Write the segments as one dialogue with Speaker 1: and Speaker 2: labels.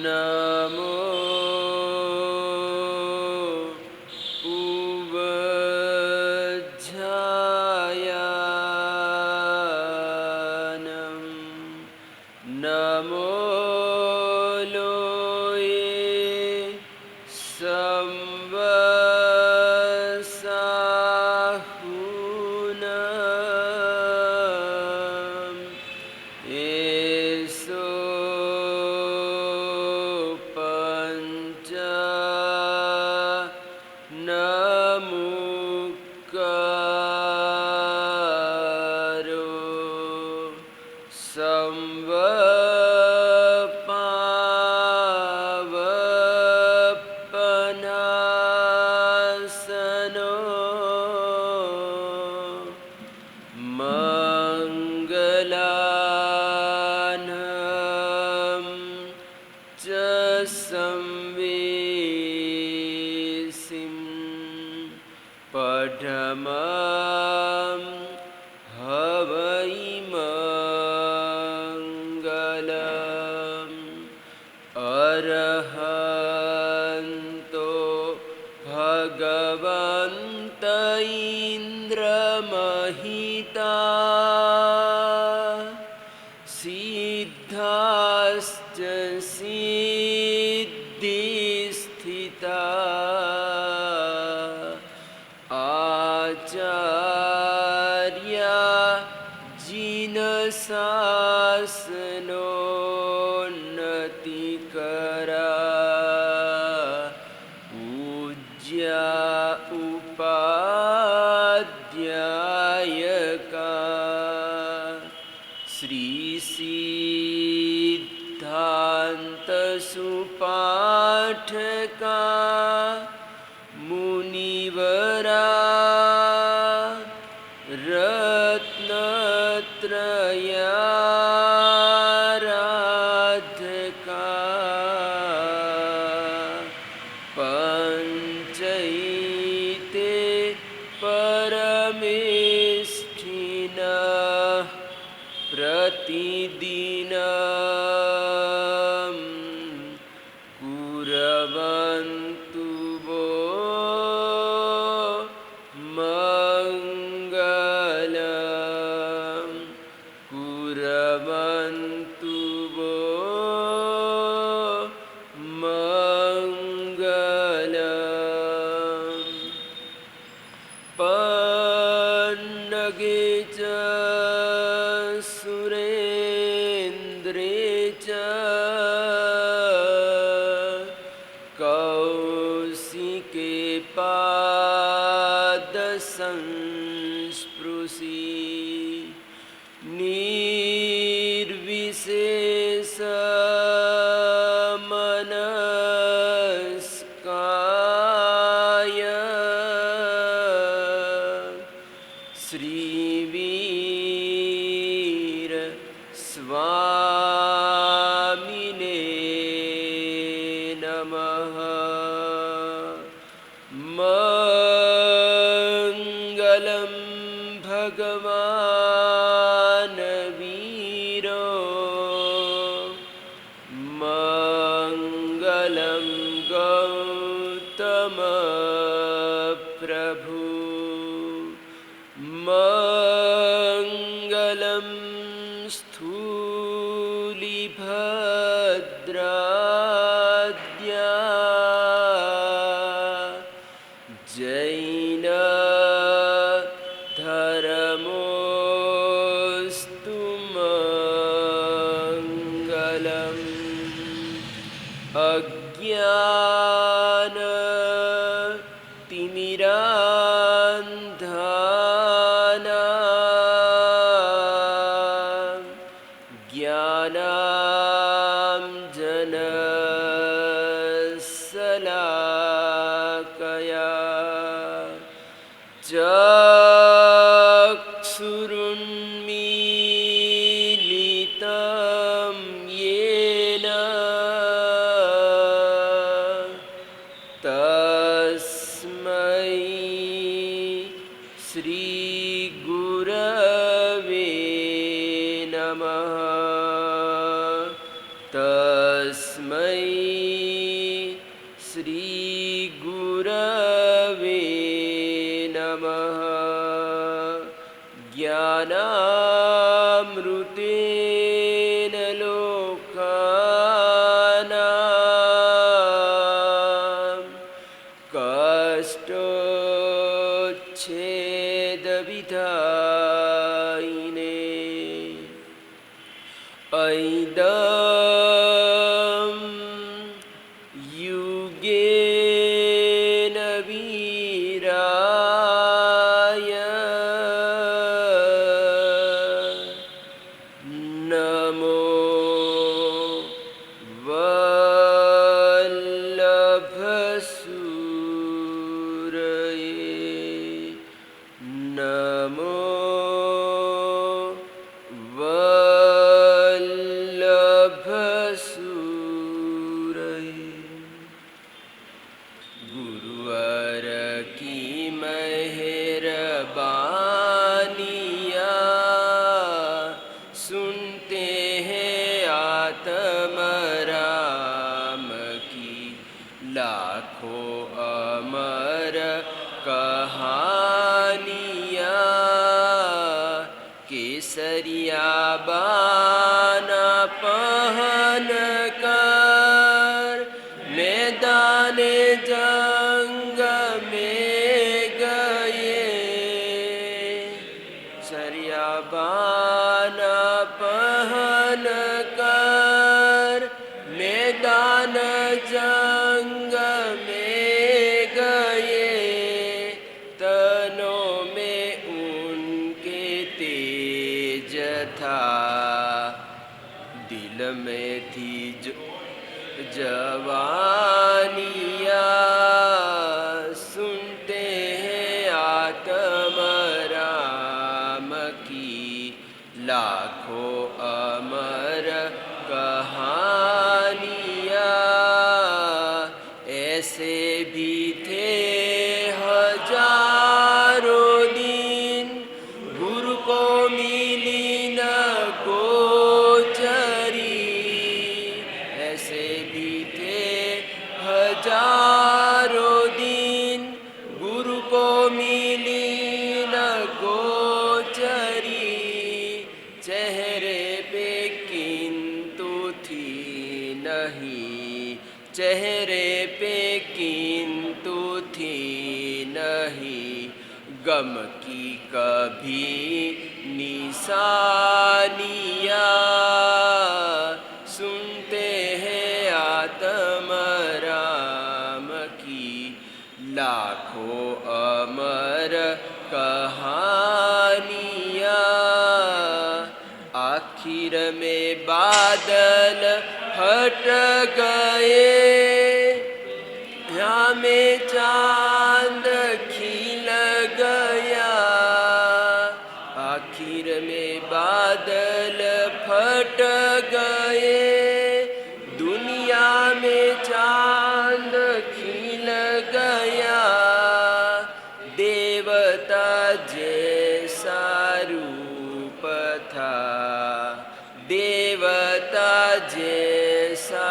Speaker 1: नमो उवज्झायानं नमो लोये संवत्साहुनं येषु पञ्च नमुकारो संवपावपनासनो मङ्गलानं च संवेसिं पठमं हवै मङ्गलम् अरहन्तो भगवन्त इन्द्रमहिता सिद्धाश्च सिद्धिस्थिता आचार्या जिनशासनोन्नतिकरा पूज्या उपाध्यायका श्रीसिद्धान्तसुपाठका मुनिवरा रत्नत्रयाराधका पञ्चैते परमेष्ठिनः प्रतिदिनं कुर्वन्तु वो मङ्गलं कुर्वन्तु वो मङ्गलम् पन्नगे च सुरेन्द्रे च कौशिके पादसंस्पृशि निर्विशेषमनस्काय श्रीवीर स्वामिने नमः मङ्गलं भगवान् वीरो मङ्गलं गौतम प्रभु मङ्गलं स्थूलिभद्राद्या जैन धर्मोऽस्तु मङ्गलम् अज्ञानतिमिरान्धाना ज्ञानाञ्जनशलाकया चक्षुरुन्मीलितं येन तस्मै श्रीगुरवे नमः। श्री गुरवे नमः। ज्ञानामृतेन लोकानां कष्टोच्छेदविधायिने ऐदं युगेन वीराय नमो वल्लभसूरये नमो गुरुवर की मेहरबानिया सुनते हैं आत्मराम की लाखों अमर कहानियाँ केसरिया बाना पहन कर मैदान जंग में गए सरिया बाना पहन कर मैदान जंग में गए तनों में उनके तेज था दिल में थी जवानिया सुनते हैं आत्मराम की लाखों अमर कहानियाँ ऐसे भी थे हजारों दिन गुरु को मिली न गोचरी ऐसे भी थे हजारों दिन गुरु को मिली न गोचरी चेहरे पे किंतु थी नहीं चेहरे पे किंतु थी नहीं गम की कभी निशानियाँ सुनते हैं आत्मराम की लाखों अमर कहानियाँ आखिर में बादल हट गए यहाँ में चांद खिल गया आखिर में बादल फट गए दुनिया में चांद खिल गया देवता जैसा रूप था देवता जैसा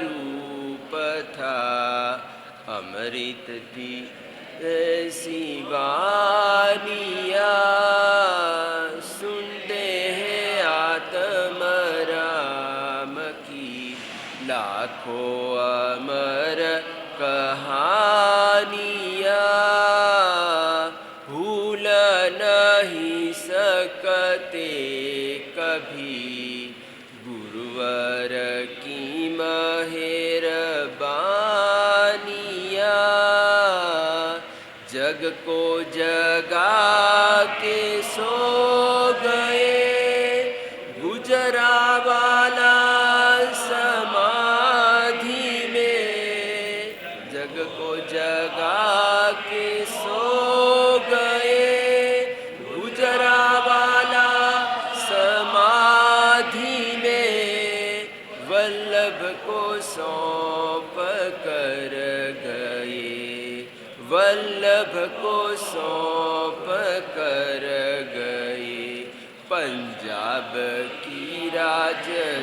Speaker 1: रूप था अमृत थी ऐसी वानियाँ सुनते हैं आत्मराम की लाखों अमर कहानियाँ भूल नहीं सकते कभी गुरुवर की मेहरबानियाँ जग को जगा के सो गए गुजरा वाला समाधि में जग को जगा के सो गए गुजरा वाला समाधि में वल्लभ को सौंप कर गए वल्लभ को सौंप कर गए पंजाब की राजधानियाँ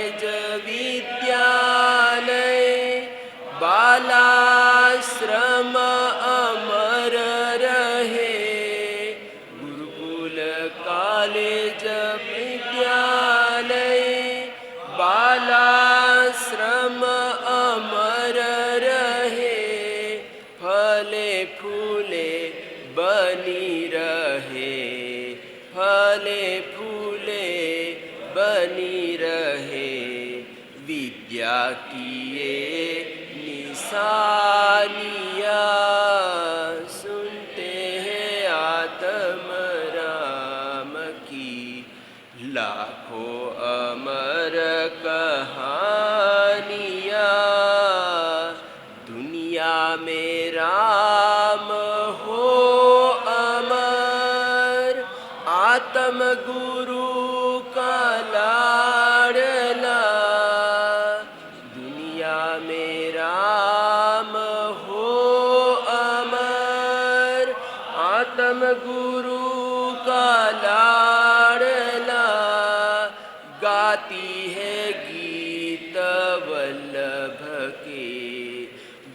Speaker 1: कॉलेज विद्यालय बालाश्रम अमर रहे। गुरुकुल कॉलेज विद्यालय बालाश्रम अमर रहे। फले फूले बनी रहे, फले फूले बनी रहे। विद्या की ये निशानियाँ सुनते हैं आत्म राम की। लाखों अमर कहानियाँ दुनिया में राम हो अमर। आत्म गुरु का लाडला दुनिया में राम हो अमर। आत्म गुरु का लाडला गाती है गीत वल्लभ के,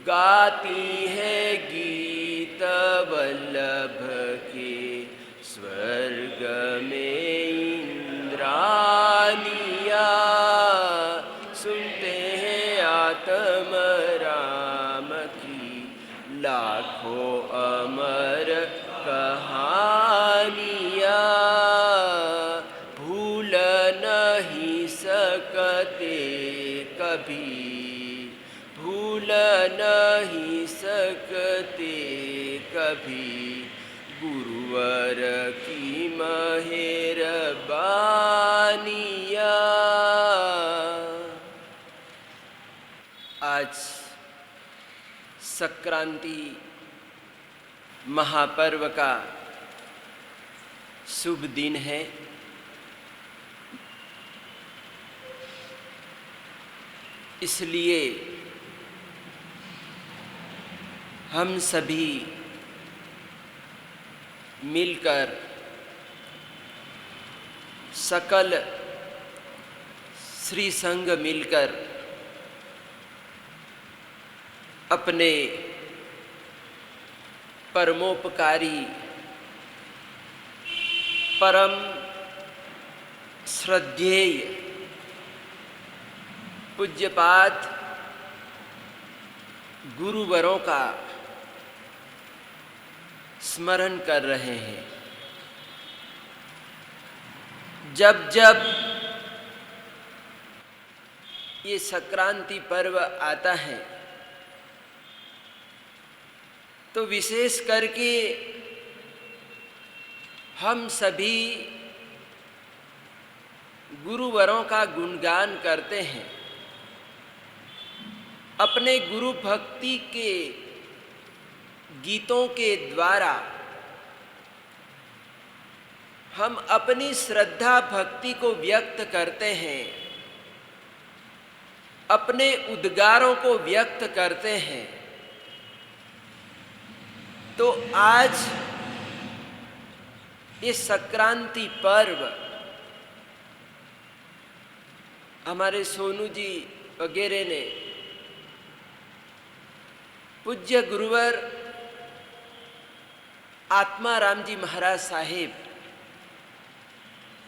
Speaker 1: गाती है गीत वल्लभ के। स्वर्ग में इंद्रानियाँ सुनते हैं आत्म राम की। लाखों अमर कहानियाँ भूल नहीं सकते कभी, भूल नहीं सकते कभी। गुरुवर की मेहरबानियाँ। आज संक्रांति महापर्व का शुभ दिन है। इसलिए हम सभी मिलकर सकल श्री संघ मिलकर अपने परमोपकारी परम श्रद्धेय पूज्यपाद गुरुवरों का स्मरण कर रहे हैं। जब जब ये संक्रांति पर्व आता है तो विशेष करके हम सभी गुरुवरों का गुणगान करते हैं। अपने गुरु भक्ति के गीतों के द्वारा हम अपनी श्रद्धा भक्ति को व्यक्त करते हैं, अपने उद्गारों को व्यक्त करते हैं। तो आज ये संक्रांति पर्व हमारे सोनू जी वगैरह ने पूज्य गुरुवर आत्माराम जी महाराज साहेब,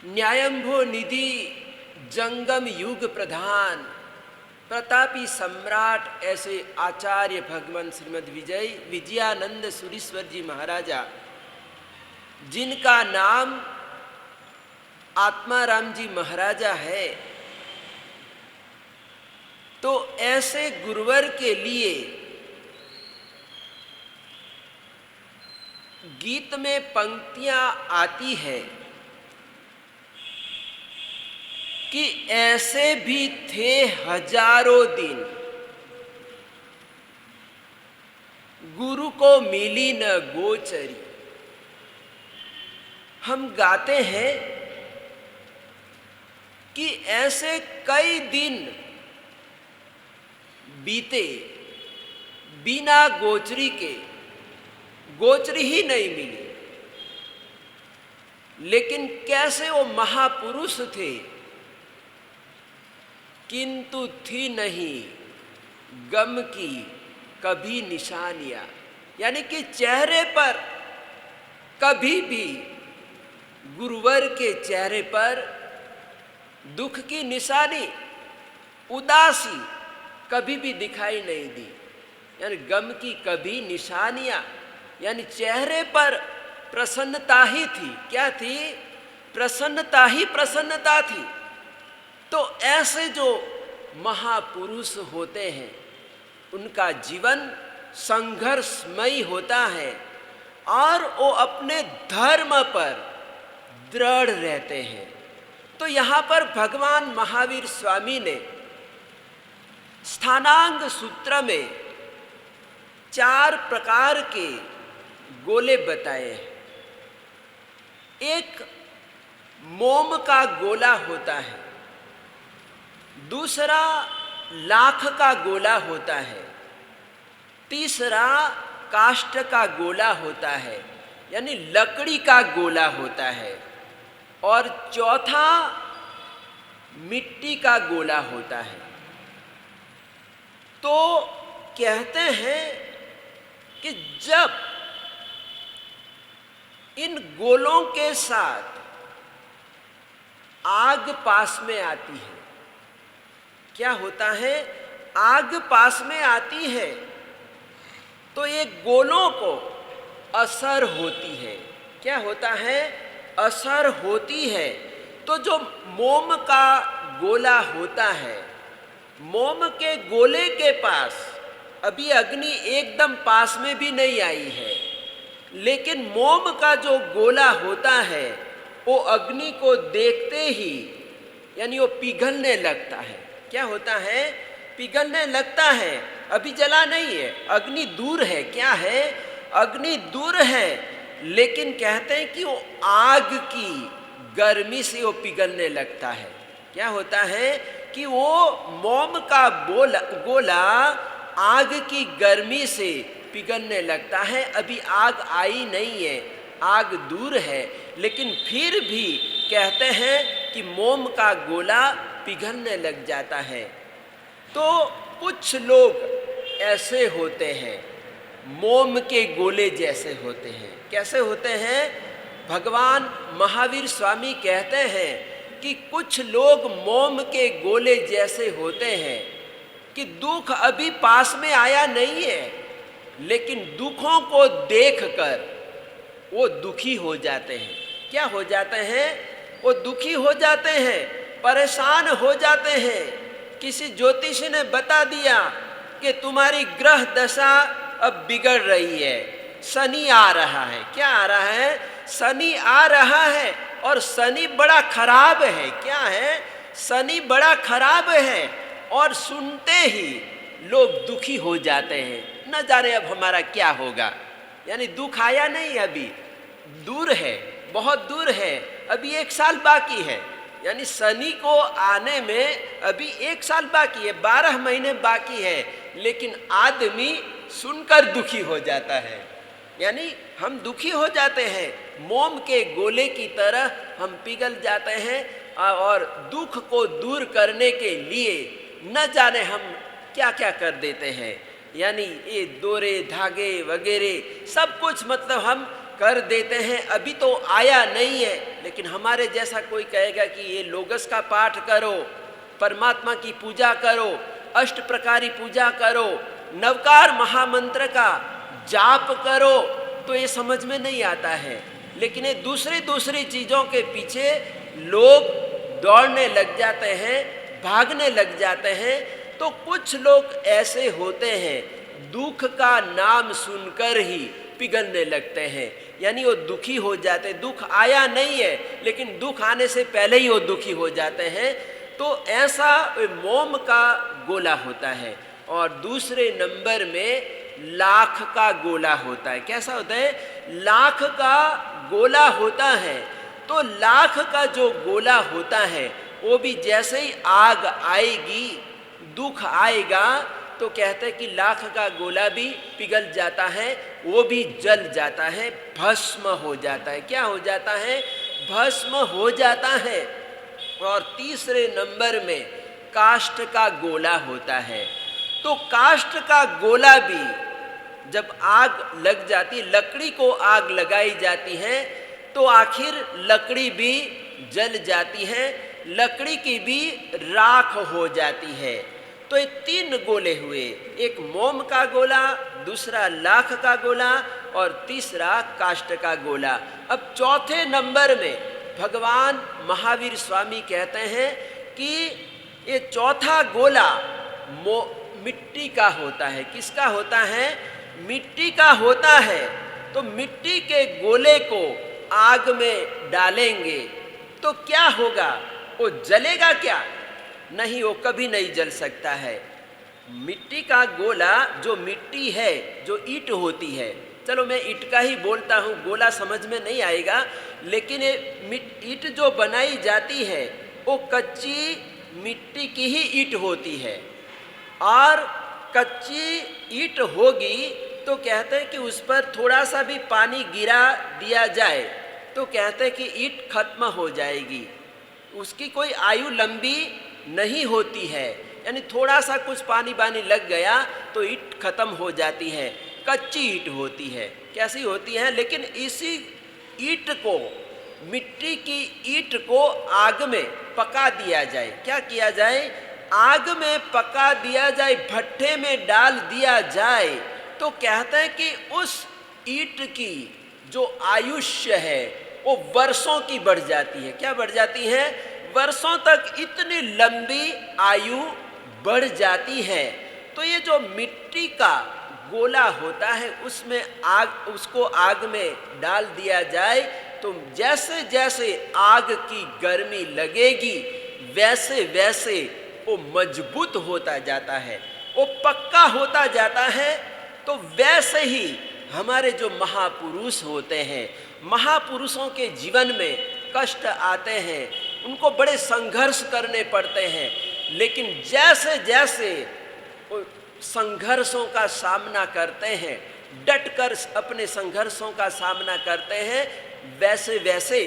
Speaker 1: न्यायंभो निधि जंगम युग प्रधान प्रतापी सम्राट ऐसे आचार्य भगवान श्रीमद विजयानंद सुरीश्वर जी महाराजा, जिनका नाम आत्माराम जी महाराजा है, तो ऐसे गुरुवर के लिए गीत में पंक्तियां आती है कि ऐसे भी थे हजारों दिन गुरु को मिली न गोचरी। हम गाते हैं कि ऐसे कई दिन बीते बिना गोचरी के, गोचरी ही नहीं मिली। लेकिन कैसे वो महापुरुष थे किंतु थी नहीं गम की कभी निशानियां, यानी कि चेहरे पर कभी भी, गुरुवर के चेहरे पर दुख की निशानी, उदासी कभी भी दिखाई नहीं दी। यानी गम की कभी निशानियां, यानी चेहरे पर प्रसन्नता ही थी। क्या थी? प्रसन्नता ही प्रसन्नता थी। तो ऐसे जो महापुरुष होते हैं उनका जीवन संघर्षमयी होता है और वो अपने धर्म पर दृढ़ रहते हैं। तो यहाँ पर भगवान महावीर स्वामी ने स्थानांग सूत्र में 4 प्रकार के गोले बताए हैं। एक मोम का गोला होता है, दूसरा लाख का गोला होता है, तीसरा काष्ठ का गोला होता है यानी लकड़ी का गोला होता है, और चौथा मिट्टी का गोला होता है। तो कहते हैं कि जब इन गोलों के साथ आग पास में आती है, क्या होता है? आग पास में आती है तो ये गोलों को असर होती है। क्या होता है? असर होती है। तो जो मोम का गोला होता है, मोम के गोले के पास अभी अग्नि एकदम पास में भी नहीं आई है, लेकिन मोम का जो गोला होता है वो अग्नि को देखते ही यानी वो पिघलने लगता है। क्या होता है? पिघलने लगता है। अभी जला नहीं है, अग्नि दूर है। क्या है? अग्नि दूर है, लेकिन कहते हैं कि वो आग की गर्मी से वो पिघलने लगता है। क्या होता है कि वो मोम का गोला आग की गर्मी से पिघलने लगता है। अभी आग आई नहीं है, आग दूर है, लेकिन फिर भी कहते हैं कि मोम का गोला पिघलने लग जाता है। तो कुछ लोग ऐसे होते हैं, मोम के गोले जैसे होते हैं। कैसे होते हैं? भगवान महावीर स्वामी कहते हैं कि कुछ लोग मोम के गोले जैसे होते हैं कि दुख अभी पास में आया नहीं है, लेकिन दुखों को देखकर वो दुखी हो जाते हैं। क्या हो जाते हैं? वो दुखी हो जाते हैं, परेशान हो जाते हैं। किसी ज्योतिषी ने बता दिया कि तुम्हारी ग्रह दशा अब बिगड़ रही है, शनि आ रहा है। क्या आ रहा है? शनि आ रहा है, और शनि बड़ा खराब है। क्या है? शनि बड़ा खराब है। और सुनते ही लोग दुखी हो जाते हैं, न जाने अब हमारा क्या होगा। यानी दुख आया नहीं, अभी दूर है, बहुत दूर है, अभी 1 साल बाकी है। यानी शनि को आने में अभी 1 साल बाकी है, 12 महीने बाकी है, लेकिन आदमी सुनकर दुखी हो जाता है। यानी हम दुखी हो जाते हैं, मोम के गोले की तरह हम पिघल जाते हैं, और दुख को दूर करने के लिए न जाने हम क्या क्या कर देते हैं। यानी ये डोरे धागे वगैरह सब कुछ मतलब हम कर देते हैं। अभी तो आया नहीं है, लेकिन हमारे जैसा कोई कहेगा कि ये लोगस का पाठ करो, परमात्मा की पूजा करो, अष्ट प्रकारी पूजा करो, नवकार महामंत्र का जाप करो, तो ये समझ में नहीं आता है। लेकिन ये दूसरी चीज़ों के पीछे लोग दौड़ने लग जाते हैं, भागने लग जाते हैं। तो कुछ लोग ऐसे होते हैं, दुख का नाम सुनकर ही पिघलने लगते हैं। यानी वो दुखी हो जाते, दुख आया नहीं है, लेकिन दुख आने से पहले ही वो दुखी हो जाते हैं। तो ऐसा मोम का गोला होता है। और दूसरे नंबर में लाख का गोला होता है। कैसा होता है? लाख का गोला होता है। तो लाख का जो गोला होता है वो भी जैसे ही आग आएगी, दुख आएगा, तो कहते हैं कि लाख का गोला भी पिघल जाता है, वो भी जल जाता है, भस्म हो जाता है। क्या हो जाता है? भस्म हो जाता है। और तीसरे नंबर में काष्ठ का गोला होता है। तो काष्ठ का गोला भी जब आग लग जाती, लकड़ी को आग लगाई जाती है तो आखिर लकड़ी भी जल जाती है, लकड़ी की भी राख हो जाती है। तो ये 3 गोले हुए, एक मोम का गोला, दूसरा लाख का गोला और तीसरा काष्ठ का गोला। अब चौथे नंबर में भगवान महावीर स्वामी कहते हैं कि ये चौथा गोला मिट्टी का होता है। किसका होता है? मिट्टी का होता है। तो मिट्टी के गोले को आग में डालेंगे तो क्या होगा? वो जलेगा क्या? नहीं, वो कभी नहीं जल सकता है। मिट्टी का गोला, जो मिट्टी है, जो ईंट होती है, चलो मैं ईंट का ही बोलता हूँ, गोला समझ में नहीं आएगा, लेकिन ये ईंट जो बनाई जाती है वो कच्ची मिट्टी की ही ईंट होती है। और कच्ची ईंट होगी तो कहते हैं कि उस पर थोड़ा सा भी पानी गिरा दिया जाए तो कहते हैं कि ईंट खत्म हो जाएगी, उसकी कोई आयु लंबी नहीं होती है। यानी थोड़ा सा कुछ पानी बानी लग गया तो ईंट खत्म हो जाती है, कच्ची ईंट होती है। कैसी होती है? लेकिन इसी ईंट को, मिट्टी की ईंट को आग में पका दिया जाए। क्या किया जाए? आग में पका दिया जाए, भट्ठे में डाल दिया जाए तो कहते हैं कि उस ईंट की जो आयुष्य है वो वर्षों की बढ़ जाती है। क्या बढ़ जाती है? वर्षों तक इतनी लंबी आयु बढ़ जाती है। तो ये जो मिट्टी का गोला होता है उसमें उसको आग में डाल दिया जाए तो जैसे जैसे आग की गर्मी लगेगी वैसे वैसे वो मजबूत होता जाता है, वो पक्का होता जाता है। तो वैसे ही हमारे जो महापुरुष होते हैं, महापुरुषों के जीवन में कष्ट आते हैं, उनको बड़े संघर्ष करने पड़ते हैं, लेकिन जैसे जैसे वो संघर्षों का सामना करते हैं, डटकर अपने संघर्षों का सामना करते हैं, वैसे वैसे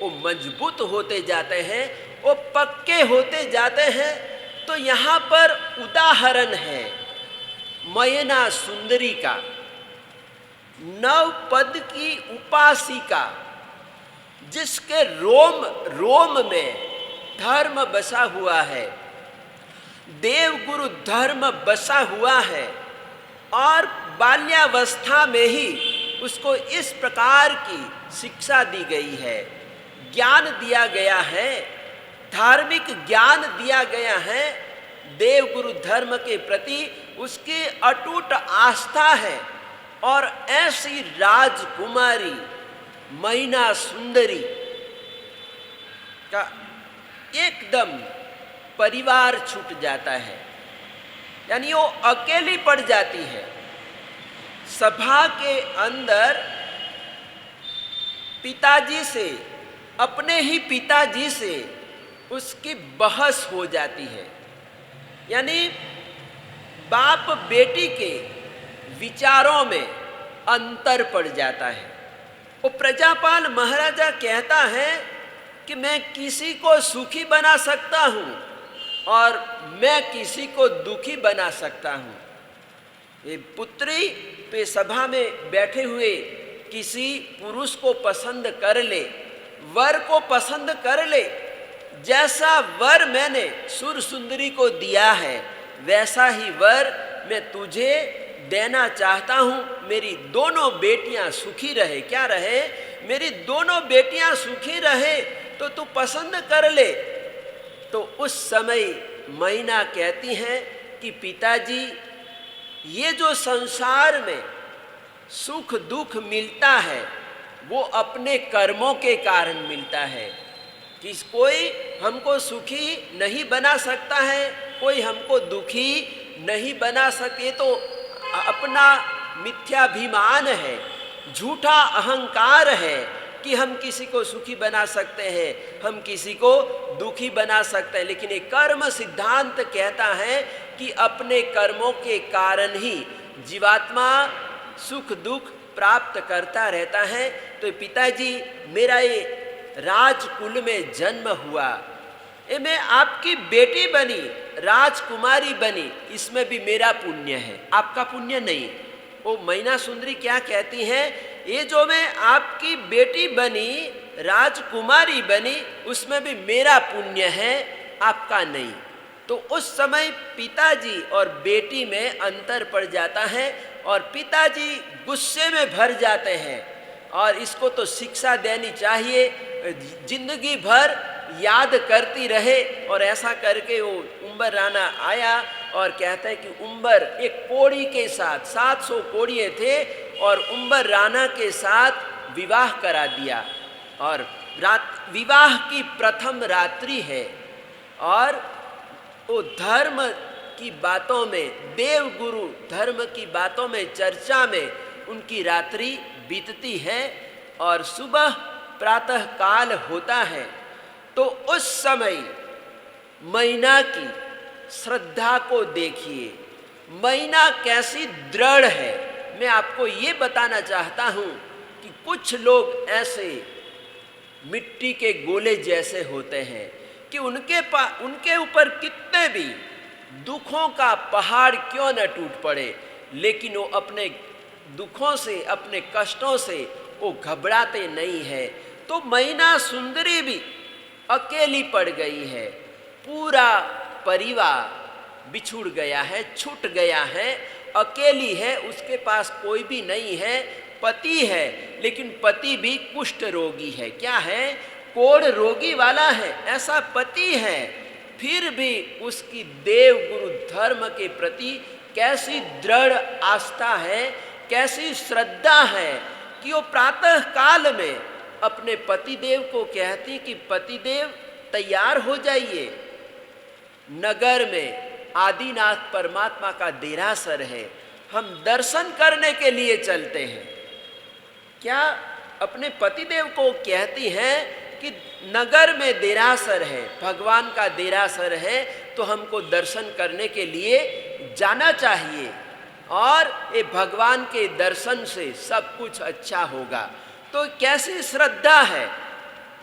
Speaker 1: वो मजबूत होते जाते हैं, वो पक्के होते जाते हैं। तो यहाँ पर उदाहरण है मयना सुंदरी का, नवपद की उपासिका, जिसके रोम रोम में धर्म बसा हुआ है, देवगुरु धर्म बसा हुआ है, और बाल्यावस्था में ही उसको इस प्रकार की शिक्षा दी गई है, ज्ञान दिया गया है, धार्मिक ज्ञान दिया गया है, देवगुरु धर्म के प्रति उसकी अटूट आस्था है। और ऐसी राजकुमारी मयना सुंदरी का एकदम परिवार छूट जाता है, यानी वो अकेली पड़ जाती है। सभा के अंदर पिताजी से, अपने ही पिताजी से उसकी बहस हो जाती है, यानी बाप बेटी के विचारों में अंतर पड़ जाता है। वो प्रजापाल महाराजा कहता है कि मैं किसी को सुखी बना सकता हूँ और मैं किसी को दुखी बना सकता हूँ। ये पुत्री पे सभा में बैठे हुए किसी पुरुष को पसंद कर ले, वर को पसंद कर ले, जैसा वर मैंने सुर सुंदरी को दिया है वैसा ही वर मैं तुझे देना चाहता हूँ। मेरी दोनों बेटियाँ सुखी रहे। क्या रहे? मेरी दोनों बेटियाँ सुखी रहे तो तू पसंद कर ले। तो उस समय मयना कहती हैं कि पिताजी, ये जो संसार में सुख दुख मिलता है वो अपने कर्मों के कारण मिलता है। कि कोई हमको सुखी नहीं बना सकता है, कोई हमको दुखी नहीं बना सके, तो अपना मिथ्याभिमान है, झूठा अहंकार है कि हम किसी को सुखी बना सकते हैं, हम किसी को दुखी बना सकते हैं। लेकिन ये कर्म सिद्धांत कहता है कि अपने कर्मों के कारण ही जीवात्मा सुख दुख प्राप्त करता रहता है। तो पिताजी, मेरा ये राजकुल में जन्म हुआ, ये मैं आपकी बेटी बनी, राजकुमारी बनी, इसमें भी मेरा पुण्य है, आपका पुण्य नहीं। वो मैना सुंदरी क्या कहती हैं, ये जो मैं आपकी बेटी बनी, राजकुमारी बनी, उसमें भी मेरा पुण्य है, आपका नहीं। तो उस समय पिताजी और बेटी में अंतर पड़ जाता है और पिताजी गुस्से में भर जाते हैं और इसको तो शिक्षा देनी चाहिए, जिंदगी भर याद करती रहे। और ऐसा करके वो उम्बर राणा आया और कहता है कि उम्बर एक कोड़ी के साथ, 700 कोड़िए थे और उम्बर राणा के साथ विवाह करा दिया। और विवाह की प्रथम रात्रि है और वो धर्म की बातों में, देव गुरु धर्म की बातों में, चर्चा में उनकी रात्रि बीतती है और सुबह प्रातः काल होता है। तो उस समय मैना की श्रद्धा को देखिए, मैना कैसी दृढ़ है। मैं आपको ये बताना चाहता हूँ कि कुछ लोग ऐसे मिट्टी के गोले जैसे होते हैं कि उनके ऊपर कितने भी दुखों का पहाड़ क्यों न टूट पड़े, लेकिन वो अपने दुखों से, अपने कष्टों से वो घबराते नहीं है। तो मैना सुंदरी भी अकेली पड़ गई है, पूरा परिवार बिछुड़ गया है, छूट गया है, अकेली है, उसके पास कोई भी नहीं है। पति है लेकिन पति भी कुष्ठ रोगी है, क्या है, कोढ़ रोगी वाला है, ऐसा पति है। फिर भी उसकी देव गुरु धर्म के प्रति कैसी दृढ़ आस्था है, कैसी श्रद्धा है कि वो प्रातः काल में अपने पतिदेव को कहती कि पतिदेव तैयार हो जाइए, नगर में आदिनाथ परमात्मा का देरासर है, हम दर्शन करने के लिए चलते हैं। क्या अपने पतिदेव को कहती हैं कि नगर में देरासर है, भगवान का देरासर है, तो हमको दर्शन करने के लिए जाना चाहिए और ये भगवान के दर्शन से सब कुछ अच्छा होगा। तो कैसी श्रद्धा है।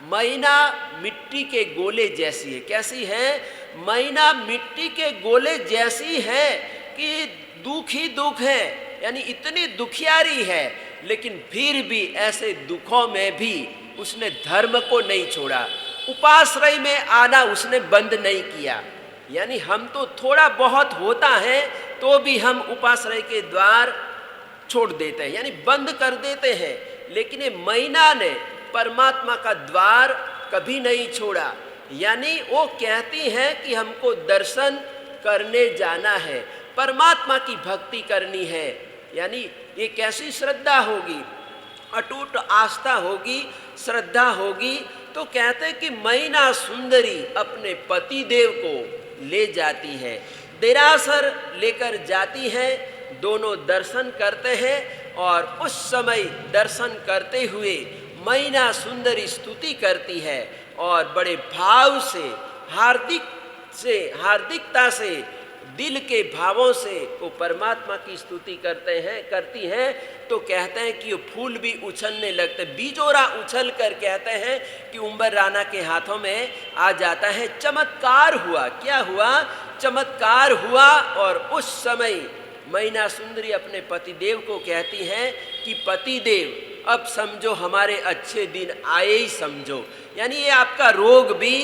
Speaker 1: मैना मिट्टी के गोले जैसी है, कैसी है, मैना मिट्टी के गोले जैसी है कि दुख ही दुख है, यानी इतनी दुखियारी है, लेकिन फिर भी ऐसे दुखों में भी उसने धर्म को नहीं छोड़ा, उपाश्रय में आना उसने बंद नहीं किया। यानी हम तो थोड़ा बहुत होता है तो भी हम उपाश्रय के द्वार छोड़ देते हैं, यानी बंद कर देते हैं, लेकिन ये मैना ने परमात्मा का द्वार कभी नहीं छोड़ा। यानी वो कहती हैं कि हमको दर्शन करने जाना है, परमात्मा की भक्ति करनी है। यानी ये कैसी श्रद्धा होगी, अटूट आस्था होगी, श्रद्धा होगी। तो कहते हैं कि मैना सुंदरी अपने पति देव को ले जाती है, देरासर लेकर जाती है, दोनों दर्शन करते हैं। और उस समय दर्शन करते हुए मैना सुंदरी स्तुति करती है और बड़े भाव से, हार्दिकता से, दिल के भावों से वो परमात्मा की स्तुति करती हैं। तो कहते हैं कि वो फूल भी उछलने लगते, बीजोरा उछल कर कहते हैं कि उम्बर राणा के हाथों में आ जाता है। चमत्कार हुआ, क्या हुआ, चमत्कार हुआ। और उस समय मैना सुंदरी अपने पतिदेव को कहती हैं कि पतिदेव अब समझो हमारे अच्छे दिन आए ही समझो, यानी ये आपका रोग भी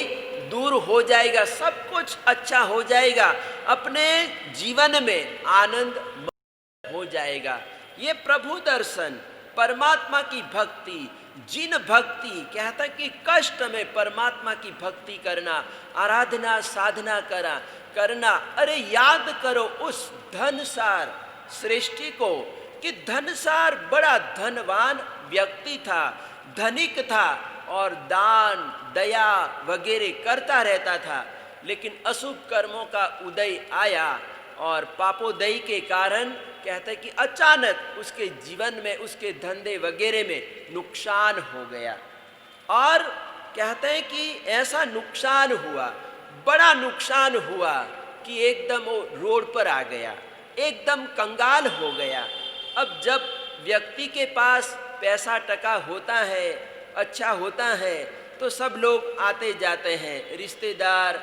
Speaker 1: दूर हो जाएगा, सब कुछ अच्छा हो जाएगा, अपने जीवन में आनंद हो जाएगा। ये प्रभु दर्शन, परमात्मा की भक्ति, जिन भक्ति कहता कि कष्ट में परमात्मा की भक्ति करना, आराधना साधना करना। अरे याद करो उस धनसार सृष्टि को कि धनसार बड़ा धनवान व्यक्ति था, धनिक था और दान दया वगैरह करता रहता था, लेकिन अशुभ कर्मों का उदय आया और पापोदय के कारण कहते हैं कि अचानक उसके जीवन में, उसके धंधे वगैरह में नुकसान हो गया। और कहते हैं कि ऐसा नुकसान हुआ, बड़ा नुकसान हुआ कि एकदम वो रोड पर आ गया, एकदम कंगाल हो गया। अब जब व्यक्ति के पास पैसा टका होता है, अच्छा होता है, तो सब लोग आते जाते हैं, रिश्तेदार,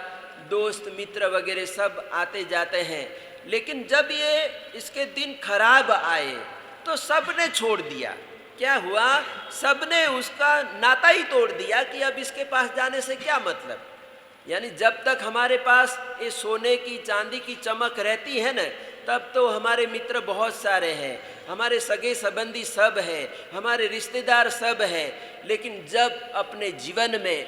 Speaker 1: दोस्त, मित्र वगैरह सब आते जाते हैं। लेकिन जब ये इसके दिन खराब आए तो सबने छोड़ दिया। क्या हुआ? सबने उसका नाता ही तोड़ दिया कि अब इसके पास जाने से क्या मतलब। यानी जब तक हमारे पास ये सोने की चांदी की चमक रहती है न, तब तो हमारे मित्र बहुत सारे हैं, हमारे सगे संबंधी सब हैं, हमारे रिश्तेदार सब हैं। लेकिन जब अपने जीवन में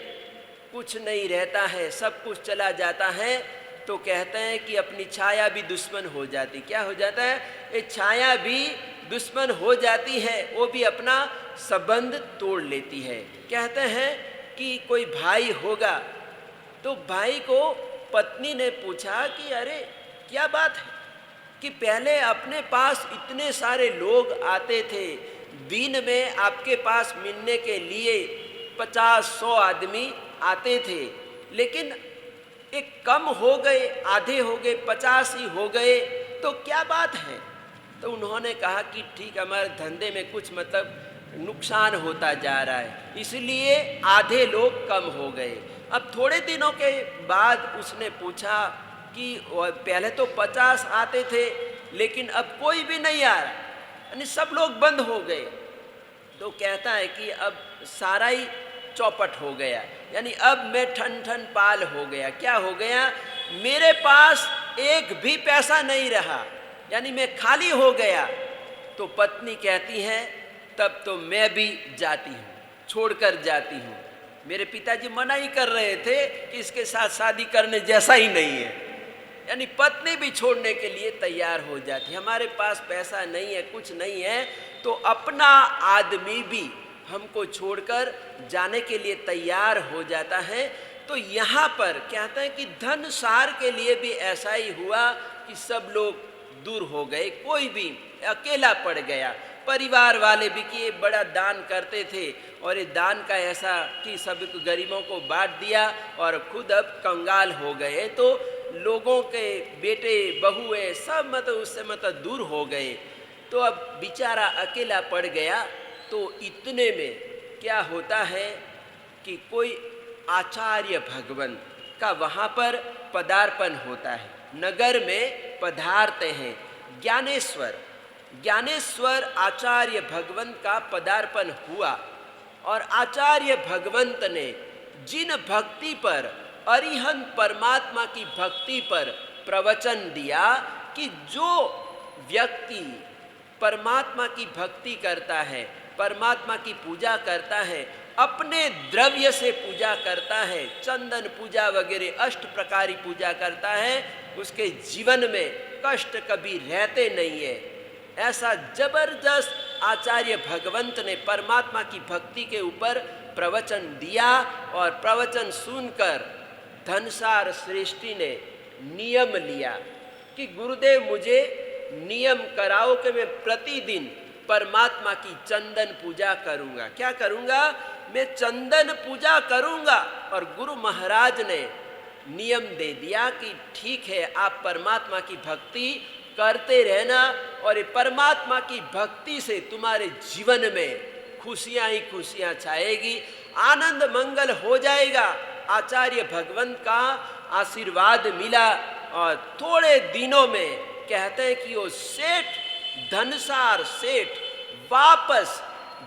Speaker 1: कुछ नहीं रहता है, सब कुछ चला जाता है, तो कहते हैं कि अपनी छाया भी दुश्मन हो जाती। क्या हो जाता है? ये छाया भी दुश्मन हो जाती है, वो भी अपना संबंध तोड़ लेती है। कहते हैं कि कोई भाई होगा, तो भाई को पत्नी ने पूछा कि अरे क्या बात है कि पहले अपने पास इतने सारे लोग आते थे, दिन में आपके पास मिलने के लिए 50-100 आदमी आते थे, लेकिन एक कम हो गए, आधे हो गए, 50 ही हो गए, तो क्या बात है? तो उन्होंने कहा कि ठीक, हमारे धंधे में कुछ मतलब नुकसान होता जा रहा है, इसलिए आधे लोग कम हो गए। अब थोड़े दिनों के बाद उसने पूछा कि पहले तो 50 आते थे, लेकिन अब कोई भी नहीं आ रहा, यानी सब लोग बंद हो गए। तो कहता है कि अब सारा ही चौपट हो गया, यानी अब मैं ठन ठन पाल हो गया। क्या हो गया? मेरे पास एक भी पैसा नहीं रहा, यानी मैं खाली हो गया। तो पत्नी कहती है तब तो मैं भी जाती हूँ, छोड़कर जाती हूँ। मेरे पिताजी मना ही कर रहे थे कि इसके साथ शादी करने जैसा ही नहीं है, यानी पत्नी भी छोड़ने के लिए तैयार हो जाती। हमारे पास पैसा नहीं है, कुछ नहीं है, तो अपना आदमी भी हमको छोड़कर जाने के लिए तैयार हो जाता है। तो यहाँ पर कहते हैं कि धन सार के लिए भी ऐसा ही हुआ कि सब लोग दूर हो गए, कोई भी अकेला पड़ गया। परिवार वाले भी कि ये बड़ा दान करते थे, और ये दान का ऐसा कि सब गरीबों को बांट दिया और खुद अब कंगाल हो गए। तो लोगों के बेटे बहुए सब मतलब उससे मतलब दूर हो गए, तो अब बेचारा अकेला पड़ गया। तो इतने में क्या होता है कि कोई आचार्य भगवंत का वहाँ पर पदार्पण होता है, नगर में पधारते हैं ज्ञानेश्वर आचार्य भगवंत का पदार्पण हुआ। और आचार्य भगवंत ने जिन भक्ति पर, अरिहंत परमात्मा की भक्ति पर प्रवचन दिया कि जो व्यक्ति परमात्मा की भक्ति करता है, परमात्मा की पूजा करता है, अपने द्रव्य से पूजा करता है, चंदन पूजा वगैरह 8 प्रकारी पूजा करता है, उसके जीवन में कष्ट कभी रहते नहीं है। ऐसा जबरदस्त आचार्य भगवंत ने परमात्मा की भक्ति के ऊपर प्रवचन दिया। और प्रवचन सुनकर धनसार श्रेष्ठी ने नियम लिया कि गुरुदेव मुझे नियम कराओ कि मैं प्रतिदिन परमात्मा की चंदन पूजा करूंगा। क्या करूंगा? मैं चंदन पूजा करूंगा। और गुरु महाराज ने नियम दे दिया कि ठीक है, आप परमात्मा की भक्ति करते रहना, और ये परमात्मा की भक्ति से तुम्हारे जीवन में खुशियां ही खुशियां छाएगी, आनंद मंगल हो जाएगा। आचार्य भगवंत का आशीर्वाद मिला, और थोड़े दिनों में कहते हैं कि वो सेठ, धनसार सेठ वापस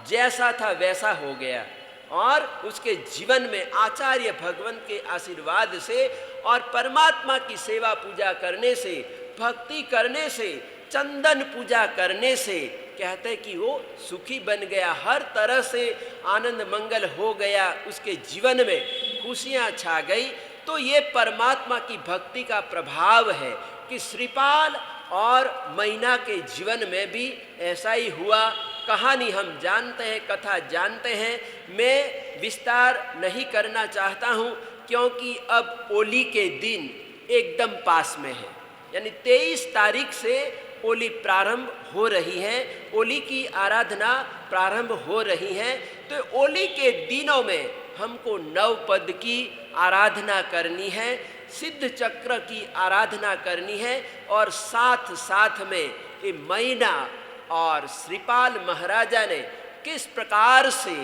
Speaker 1: जैसा था वैसा हो गया। और उसके जीवन में आचार्य भगवंत के आशीर्वाद से और परमात्मा की सेवा पूजा करने से, भक्ति करने से, चंदन पूजा करने से कहते हैं कि वो सुखी बन गया, हर तरह से आनंद मंगल हो गया, उसके जीवन में खुशियाँ छा गई। तो ये परमात्मा की भक्ति का प्रभाव है कि श्रीपाल और मैना के जीवन में भी ऐसा ही हुआ। कहानी हम जानते हैं, कथा जानते हैं, मैं विस्तार नहीं करना चाहता हूँ, क्योंकि अब होली के दिन एकदम पास में है, यानी 23 तारीख से होली प्रारंभ हो रही है, होली की आराधना प्रारंभ हो रही है। तो होली के दिनों में हमको नवपद की आराधना करनी है, सिद्ध चक्र की आराधना करनी है, और साथ साथ में ये मैना और श्रीपाल महाराजा ने किस प्रकार से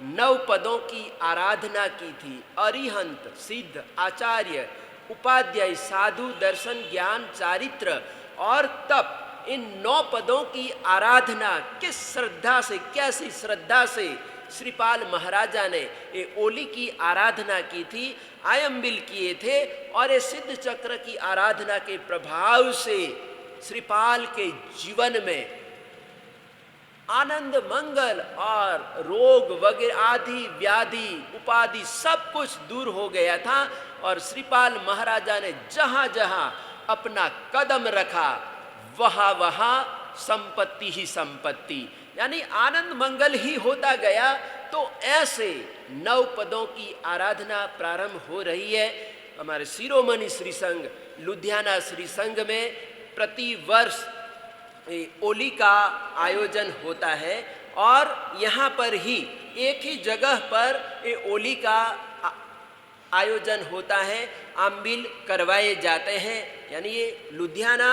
Speaker 1: 9 पदों की आराधना की थी। अरिहंत, सिद्ध, आचार्य, उपाध्याय, साधु, दर्शन, ज्ञान, चारित्र और तप, इन 9 पदों की आराधना किस श्रद्धा से, कैसी श्रद्धा से श्रीपाल महाराजा ने ये ओली की आराधना की थी, आयंबिल किए थे। और ये सिद्ध चक्र की आराधना के प्रभाव से श्रीपाल के जीवन में आनंद, मंगल और रोग वगैरह आदि व्याधि उपाधि सब कुछ दूर हो गया था। और श्रीपाल महाराजा ने जहाँ जहाँ अपना कदम रखा वहाँ वहाँ संपत्ति ही संपत्ति, यानी आनंद मंगल ही होता गया। तो ऐसे 9 पदों की आराधना प्रारंभ हो रही है। हमारे शिरोमणि श्री संघ लुधियाना श्री संघ में प्रति वर्ष ओली का आयोजन होता है और यहाँ पर ही एक ही जगह पर ये ओली का आयोजन होता है, आम्बिल करवाए जाते हैं। यानी ये लुधियाना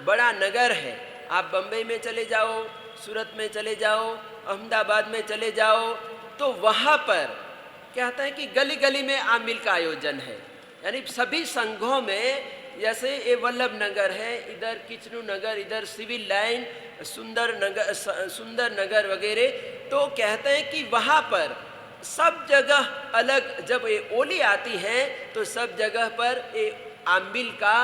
Speaker 1: बड़ा नगर है, आप बम्बई में चले जाओ, सूरत में चले जाओ, अहमदाबाद में चले जाओ, तो वहाँ पर क्या होता है कि गली गली में आम्बिल का आयोजन है। यानी सभी संघों में, जैसे ये वल्लभ नगर है, इधर किचनू नगर, इधर सिविल लाइन, सुंदर नगर वगैरह, तो कहते हैं कि वहाँ पर सब जगह अलग, जब ये ओली आती है तो सब जगह पर ये आम्बिल का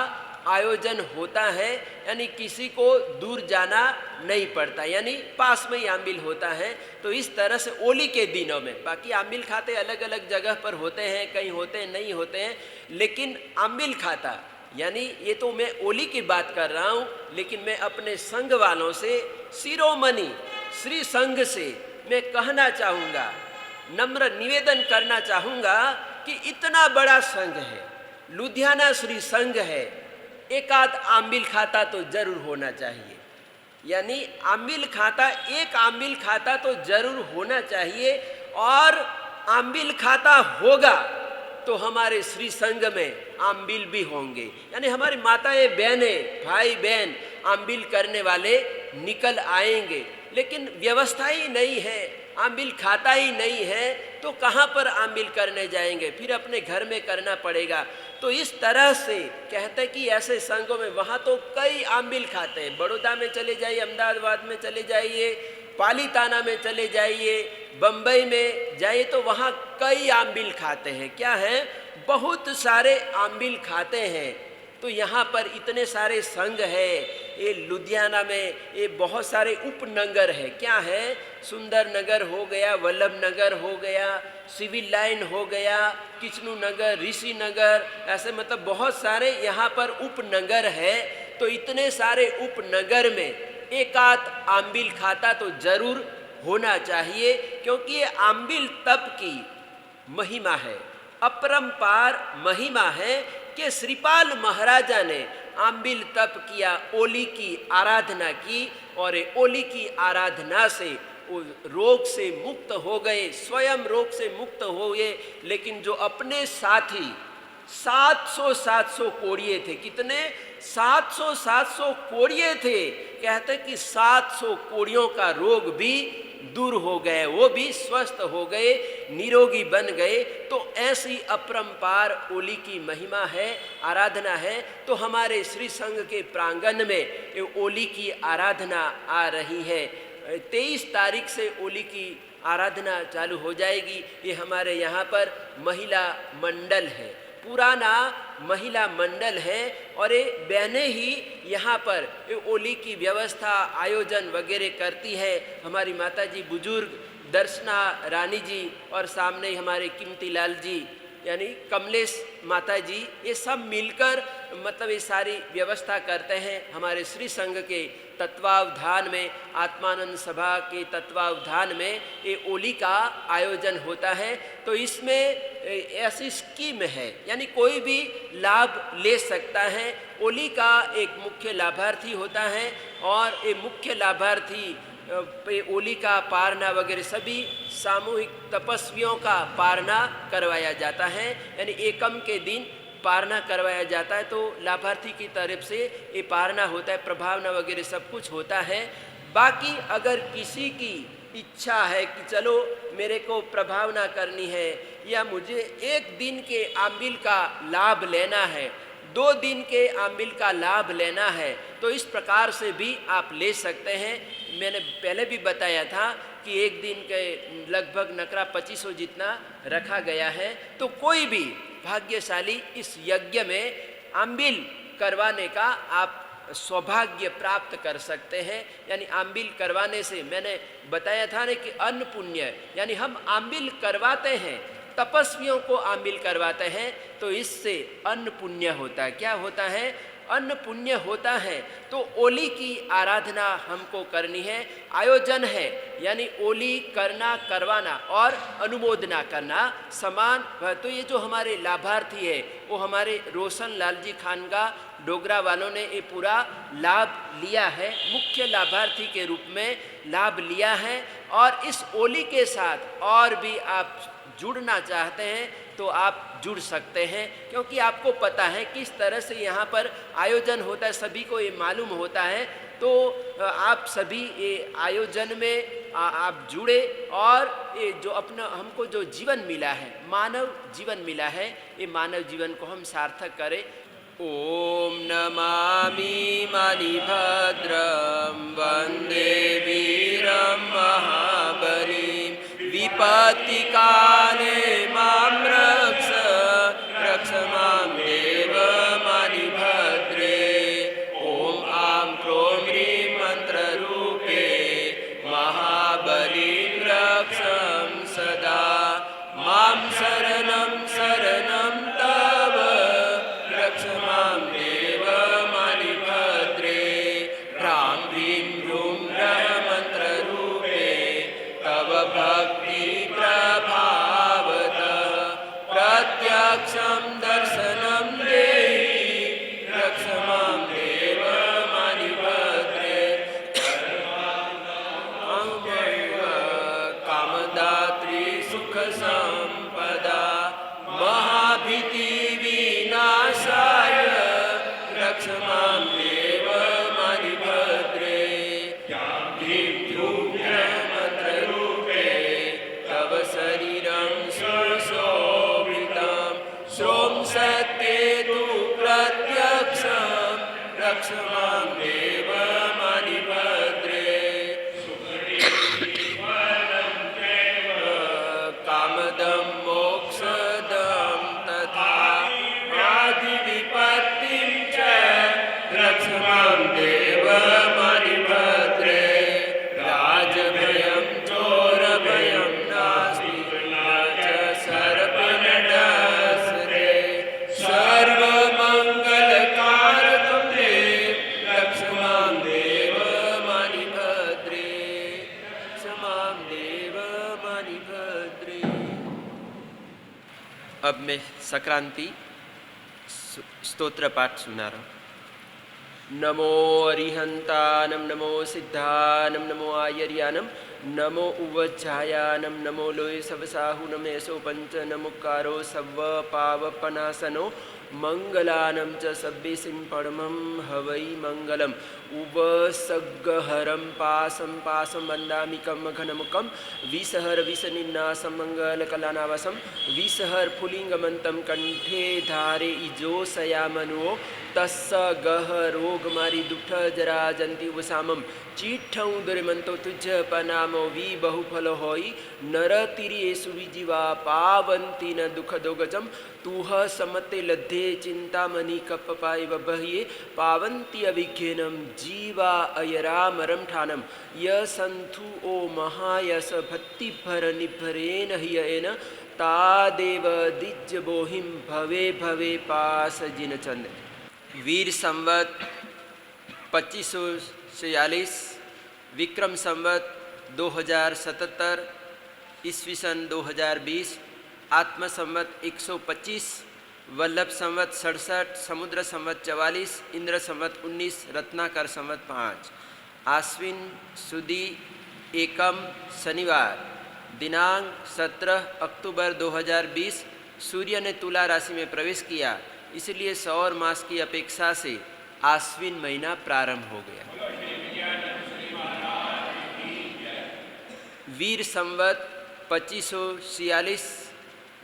Speaker 1: आयोजन होता है। यानी किसी को दूर जाना नहीं पड़ता, यानी पास में ही आम्बिल होता है। तो इस तरह से ओली के दिनों में, बाकी आम्बिल खाते अलग अलग जगह पर होते हैं, कहीं होते हैं नहीं होते हैं, लेकिन आम्बिल खाता, यानी ये तो मैं ओली की बात कर रहा हूँ, लेकिन मैं अपने संघ वालों से, शिरोमणि श्री संघ से मैं कहना चाहूँगा, नम्र निवेदन करना चाहूँगा कि इतना बड़ा संघ है, लुधियाना श्री संघ है, एक आध आम्बिल खाता तो जरूर होना चाहिए। यानी आम्बिल खाता, एक आम्बिल खाता तो जरूर होना चाहिए। और आम्बिल खाता होगा तो हमारे श्री संघ में आम्बिल भी होंगे, यानी हमारी माताएं बहनें भाई बहन आम्बिल करने वाले निकल आएंगे। लेकिन व्यवस्था ही नहीं है, आम्बिल खाता ही नहीं है, तो कहाँ पर आम्बिल करने जाएंगे, फिर अपने घर में करना पड़ेगा। तो इस तरह से कहते हैं कि ऐसे संघों में वहाँ तो कई आम्बिल खाते हैं, बड़ौदा में चले जाइए, अहमदाबाद में चले जाइए, पालीताना में चले जाइए, बम्बई में जाइए, तो वहाँ कई आम्बिल खाते हैं। क्या है, बहुत सारे आम्बिल खाते हैं। तो यहाँ पर इतने सारे संघ है, ये लुधियाना में ये बहुत सारे उपनगर है। क्या है, सुंदर नगर हो गया, वल्लभ नगर हो गया, सिविल लाइन हो गया, किचनू नगर, ऋषि नगर, ऐसे मतलब बहुत सारे यहाँ पर उपनगर है। तो इतने सारे उपनगर में एक आध आम्बिल खाता तो जरूर होना चाहिए, क्योंकि ये आम्बिल तप की महिमा है, अपरंपार महिमा है कि श्रीपाल महाराजा ने आम्बिल तप किया, ओली की आराधना की, और ओली की आराधना से वो रोग से मुक्त हो गए, स्वयं रोग से मुक्त हो गए। लेकिन जो अपने साथी 700 कोड़िए थे, कितने, 700 कोड़िए थे, कहते कि 700 कोड़ियों का रोग भी दूर हो गए, वो भी स्वस्थ हो गए, निरोगी बन गए। तो ऐसी अपरंपार ओली की महिमा है, आराधना है। तो हमारे श्री संघ के प्रांगण में ये ओली की आराधना आ रही है। 23 तारीख से ओली की आराधना चालू हो जाएगी। ये हमारे यहाँ पर महिला मंडल है, पुराना महिला मंडल है, और ये बहनें ही यहाँ पर ये ओली की व्यवस्था आयोजन वगैरह करती है। हमारी माताजी बुजुर्ग दर्शना रानी जी और सामने हमारे कीमती लाल जी यानी कमलेश माता जी, ये सब मिलकर मतलब ये सारी व्यवस्था करते हैं। हमारे श्री संघ के तत्वावधान में, आत्मानंद सभा के तत्वावधान में ये ओली का आयोजन होता है। तो इसमें ऐसी स्कीम है, यानी कोई भी लाभ ले सकता है। ओली का एक मुख्य लाभार्थी होता है, और ये मुख्य लाभार्थी पे ओली का पारना वगैरह सभी सामूहिक तपस्वियों का पारना करवाया जाता है, यानी एकम के दिन पारना करवाया जाता है। तो लाभार्थी की तरफ से ये पारना होता है, प्रभावना वगैरह सब कुछ होता है। बाकी अगर किसी की इच्छा है कि चलो मेरे को प्रभावना करनी है, या मुझे एक दिन के आंबिल का लाभ लेना है, 2 दिन के आंबिल का लाभ लेना है, तो इस प्रकार से भी आप ले सकते हैं। मैंने पहले भी बताया था कि एक दिन के लगभग नकरा 2500 जितना रखा गया है। तो कोई भी भाग्यशाली इस यज्ञ में आंबिल करवाने का आप सौभाग्य प्राप्त कर सकते हैं। यानी आंबिल करवाने से, मैंने बताया था ना कि अन्न पुण्य, यानी हम आंबिल करवाते हैं, तपस्वियों को आंबिल करवाते हैं, तो इससे अन्न पुण्य होता है। क्या होता है? अन्न पुण्य होता है। तो ओली की आराधना हमको करनी है, आयोजन है, यानी ओली करना, करवाना और अनुमोदना करना समान। तो ये जो हमारे लाभार्थी है वो हमारे रोशन लाल जी खान का डोगरा वालों ने ये पूरा लाभ लिया है, मुख्य लाभार्थी के रूप में लाभ लिया है। और इस ओली के साथ और भी आप जुड़ना चाहते हैं तो आप जुड़ सकते हैं, क्योंकि आपको पता है किस तरह से यहाँ पर आयोजन होता है, सभी को ये मालूम होता है। तो आप सभी ये आयोजन में आप जुड़े और ये जो अपना हमको जो जीवन मिला है, मानव जीवन मिला है, ये मानव जीवन को हम सार्थक करें। ओम नमामि मणिभद्रं वंदे वीरं महाबलीं विपत्तिकाले मां रक्ष रक्ष मां देव मणिभद्रे। ओम आं क्रों ह्रीं मंत्ररूपे महाबलीं रक्षं सदा मां शरणं शरणं तव रक्ष मां देव मणिभद्रे। ह्रां ह्रीं ह्रूं ह्रः मंत्ररूपे तव भक्ति प्रभावतः प्रत्यक्षं दर्शनं देहि रक्ष मां देव मणिभद्रे। कामदात्री सुख संपदा महाभीति विनाशाय रक्ष मां देव मणिभद्रे। ह्रीं ह्रूं ह्रः मंत्ररूपे तव शरीरं सुशोभितं श्रों सत्ये तु प्रत्यक्षं रक्ष मां देव मणिभद्रे। कामदं मोक्षदं तथा आदिविपत्तिं च रक्ष मां देव मणिभद्रे। राजभयं चोरभयं नास्ति न च सर्पनडस्रे। सर्वमङ्गलकारकं ते रक्ष मां देव मणिभद्रे। रक्ष मां देव मणिभद्रे। अब मैं संक्रांति स्तोत्र पाठ सुना रहा हूँ। नमो अरिहंतानम नमो सिद्धानम नमो आयर्यानम नमो उवज्जायानम नमो लोय सवसाहु नमेशो पंच नमुकारो सव्व पावपनासनो मंगलानम च सब्बेसिं परमं हवै मंगलम। उवसग्गहरं पासं पासं वन्दामिकं घनमुखं विसहर विषनिन्नासं मंगलकलानावसं विसहर फुलिंगमन्तं कंठे धारे इजोसयामनुओ तस्स गह रोग मारी दुख जरा जंती वसामम चीठं दुर्मंतो तुझ पनामो वी बहुफल होई नर तिरिये सुविजीवा पावंती न दुख दोगजम तुह समते लद्धे चिंतामणि कपपाय बहिये पावंती अभिघ्नम जीवा अयरामरम ठानम य संथु ओ महायस भक्ति भर निभरेन हियेन तादेव दिज्ज बोहिम भवे भवे पास जिन चंद। वीर संवत 2546 विक्रम संवत 2077 ईस्वी सन 2020 आत्म संवत 125 वल्लभ संवत 67 समुद्र संवत 44 इंद्र संवत 19 रत्नाकर संवत 5 आश्विन सुदी एकम शनिवार दिनांक 17 अक्टूबर 2020 सूर्य ने तुला राशि में प्रवेश किया, इसलिए सौर मास की अपेक्षा से आश्विन महीना प्रारंभ हो गया। वीर संवत 2546,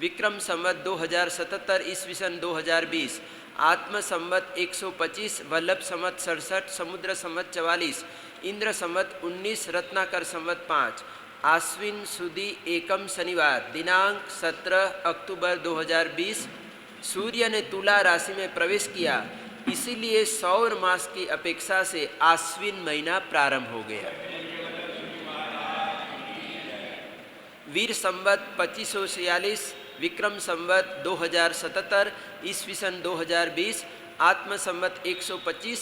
Speaker 1: विक्रम संवत 2077, ईस्वी सन 2020, आत्म संवत 125, वल्लभ संवत 67, समुद्र संवत 44, इंद्र संवत 19, रत्नाकर संवत 5, आश्विन सुदी एकम शनिवार दिनांक 17 अक्टूबर 2020 सूर्य ने तुला राशि में प्रवेश किया, इसीलिए सौर मास की अपेक्षा से आश्विन महीना प्रारंभ हो गया। वीर संवत 2546, विक्रम संवत 2077, ईस्वी सन 2020, आत्म संवत 125,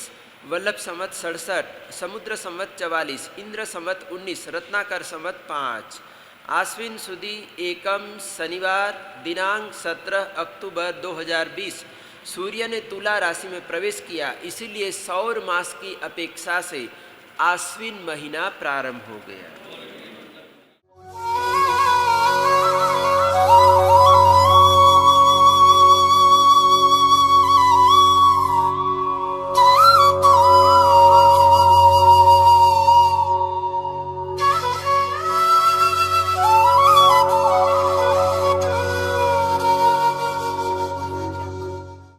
Speaker 1: वल्लभ संवत 67, समुद्र संवत 44, इंद्र संवत 19, रत्नाकर संवत 5, आश्विन सुदी एकम शनिवार दिनांक 17 अक्टूबर 2020 सूर्य ने तुला राशि में प्रवेश किया, इसीलिए सौर मास की अपेक्षा से आश्विन महीना प्रारंभ हो गया।